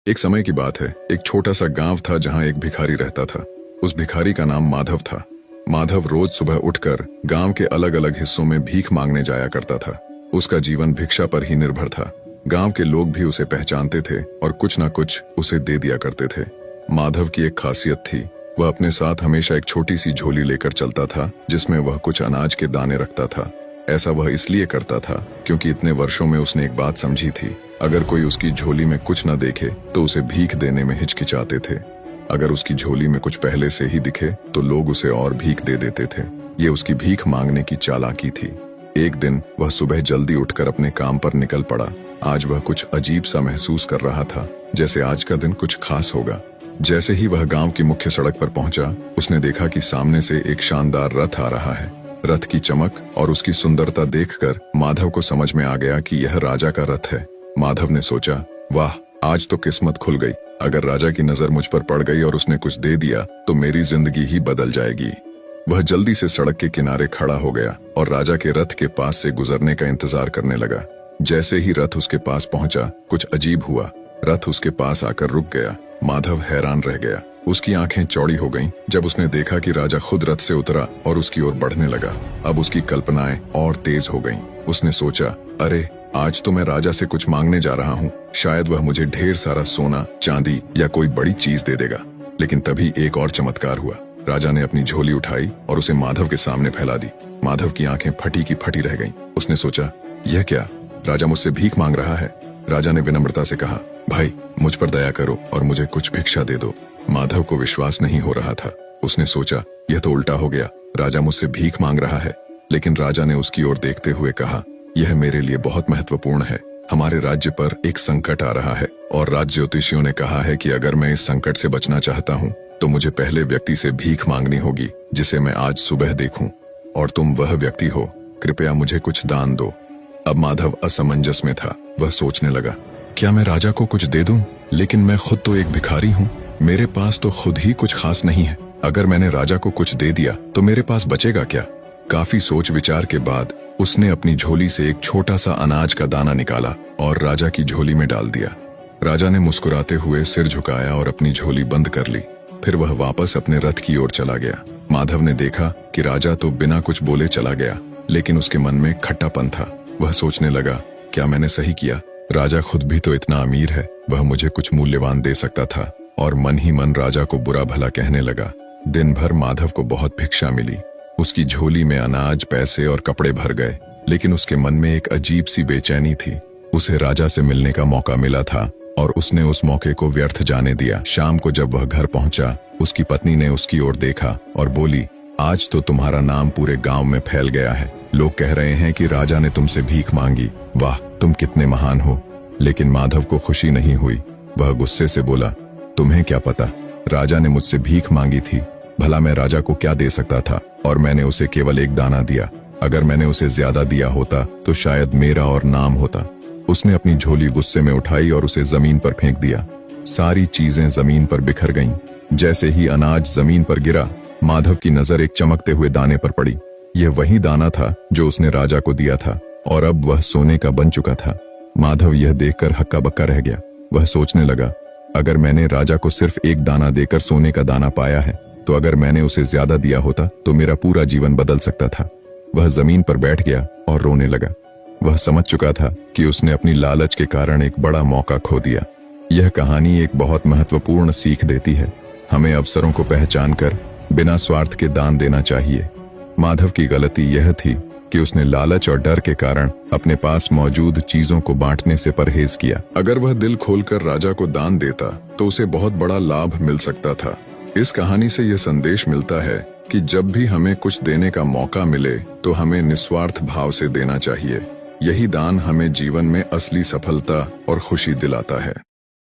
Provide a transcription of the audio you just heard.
एक समय की बात है। एक छोटा सा गांव था जहां एक भिखारी रहता था। उस भिखारी का नाम माधव था। माधव रोज सुबह उठकर गांव के अलग अलग हिस्सों में भीख मांगने जाया करता था। उसका जीवन भिक्षा पर ही निर्भर था। गांव के लोग भी उसे पहचानते थे और कुछ ना कुछ उसे दे दिया करते थे। माधव की एक खासियत थी, वह अपने साथ हमेशा एक छोटी सी झोली लेकर चलता था जिसमें वह कुछ अनाज के दाने रखता था। ऐसा वह इसलिए करता था क्योंकि इतने वर्षों में उसने एक बात समझी थी, अगर कोई उसकी झोली में कुछ न देखे तो उसे भीख देने में हिचकिचाते थे। अगर उसकी झोली में कुछ पहले से ही दिखे तो लोग उसे और भीख दे देते थे। ये उसकी भीख मांगने की चालाकी थी। एक दिन वह सुबह जल्दी उठकर अपने काम पर निकल पड़ा। आज वह कुछ अजीब सा महसूस कर रहा था, जैसे आज का दिन कुछ खास होगा। जैसे ही वह गांव की मुख्य सड़क पर पहुंचा, उसने देखा कि सामने से एक शानदार रथ आ रहा है। रथ की चमक और उसकी सुंदरता देखकर माधव को समझ में आ गया कि यह राजा का रथ है। माधव ने सोचा, वाह, आज तो किस्मत खुल गई। अगर राजा की नजर मुझ पर पड़ गई और उसने कुछ दे दिया तो मेरी जिंदगी ही बदल जाएगी। वह जल्दी से सड़क के किनारे खड़ा हो गया और राजा के रथ के पास से गुजरने का इंतजार करने लगा। जैसे ही रथ उसके पास पहुंचा, कुछ अजीब हुआ। रथ उसके पास आकर रुक गया। माधव हैरान रह गया। उसकी आंखें चौड़ी हो गईं जब उसने देखा कि राजा खुद रथ से उतरा और उसकी ओर बढ़ने लगा। अब उसकी कल्पनाएं और तेज हो गईं। उसने सोचा, अरे, आज तो मैं राजा से कुछ मांगने जा रहा हूँ। शायद वह मुझे ढेर सारा सोना, चांदी या कोई बड़ी चीज दे देगा। लेकिन तभी एक और चमत्कार हुआ। राजा ने अपनी झोली उठाई और उसे माधव के सामने फैला दी। माधव की आंखें फटी की फटी रह गईं। उसने सोचा, यह क्या? राजा मुझसे भीख मांग रहा है। राजा ने विनम्रता से कहा, भाई, मुझ पर दया करो और मुझे कुछ भिक्षा दे दो। माधव को विश्वास नहीं हो रहा था। उसने सोचा, यह तो उल्टा हो गया। राजा मुझसे भीख मांग रहा है। लेकिन राजा ने उसकी ओर देखते हुए कहा, यह मेरे लिए बहुत महत्वपूर्ण है। हमारे राज्य पर एक संकट आ रहा है और राज ज्योतिषियों ने कहा है कि अगर मैं इस संकट से बचना चाहता हूँ तो मुझे पहले व्यक्ति से भीख मांगनी होगी जिसे मैं आज सुबह देखूं, और तुम वह व्यक्ति हो। कृपया मुझे कुछ दान दो। अब माधव असमंजस में था। वह सोचने लगा, क्या मैं राजा को कुछ दे दूं? लेकिन मैं खुद तो एक भिखारी हूँ। मेरे पास तो खुद ही कुछ खास नहीं है। अगर मैंने राजा को कुछ दे दिया तो मेरे पास बचेगा क्या? काफी सोच विचार के बाद उसने अपनी झोली से एक छोटा सा अनाज का दाना निकाला और राजा की झोली में डाल दिया। राजा ने मुस्कुराते हुए सिर झुकाया और अपनी झोली बंद कर ली। फिर वह वापस अपने रथ की ओर चला गया। माधव ने देखा कि राजा तो बिना कुछ बोले चला गया, लेकिन उसके मन में खट्टापन था। वह सोचने लगा, क्या मैंने सही किया? राजा खुद भी तो इतना अमीर है, वह मुझे कुछ मूल्यवान दे सकता था। और मन ही मन राजा को बुरा भला कहने लगा। दिन भर माधव को बहुत भिक्षा मिली। उसकी झोली में अनाज, पैसे और कपड़े भर गए, लेकिन उसके मन में एक अजीब सी बेचैनी थी। उसे राजा से मिलने का मौका मिला था और उसने उस मौके को व्यर्थ जाने दिया। शाम को जब वह घर पहुंचा, उसकी पत्नी ने उसकी ओर देखा और बोली, आज तो तुम्हारा नाम पूरे गांव में फैल गया है। लोग कह रहे हैं कि राजा ने तुमसे भीख मांगी। वाह, तुम कितने महान हो। लेकिन माधव को खुशी नहीं हुई। वह गुस्से से बोला, तुम्हें क्या पता, राजा ने मुझसे भीख मांगी थी। भला मैं राजा को क्या दे सकता था? और मैंने उसे केवल एक दाना दिया। अगर मैंने उसे ज्यादा दिया होता तो शायद मेरा और नाम होता। उसने अपनी झोली गुस्से में उठाई और उसे जमीन पर फेंक दिया। सारी चीजें जमीन पर बिखर गईं। जैसे ही अनाज जमीन पर गिरा, माधव की नजर एक चमकते हुए दाने पर पड़ी। यह वही दाना था जो उसने राजा को दिया था और अब वह सोने का बन चुका था। माधव यह देखकर हक्का बक्का रह गया। वह सोचने लगा, अगर मैंने राजा को सिर्फ एक दाना देकर सोने का दाना पाया है, तो अगर मैंने उसे ज्यादा दिया होता तो मेरा पूरा जीवन बदल सकता था। वह जमीन पर बैठ गया और रोने लगा। वह समझ चुका था कि उसने अपनी लालच के कारण एक बड़ा मौका खो दिया। यह कहानी एक बहुत महत्वपूर्ण सीख देती है। हमें अवसरों को पहचान कर बिना स्वार्थ के दान देना चाहिए। माधव की गलती यह थी कि उसने लालच और डर के कारण अपने पास मौजूद चीजों को बांटने से परहेज किया। अगर वह दिल खोलकर राजा को दान देता तो उसे बहुत बड़ा लाभ मिल सकता था। इस कहानी से यह संदेश मिलता है कि जब भी हमें कुछ देने का मौका मिले तो हमें निस्वार्थ भाव से देना चाहिए। यही दान हमें जीवन में असली सफलता और खुशी दिलाता है।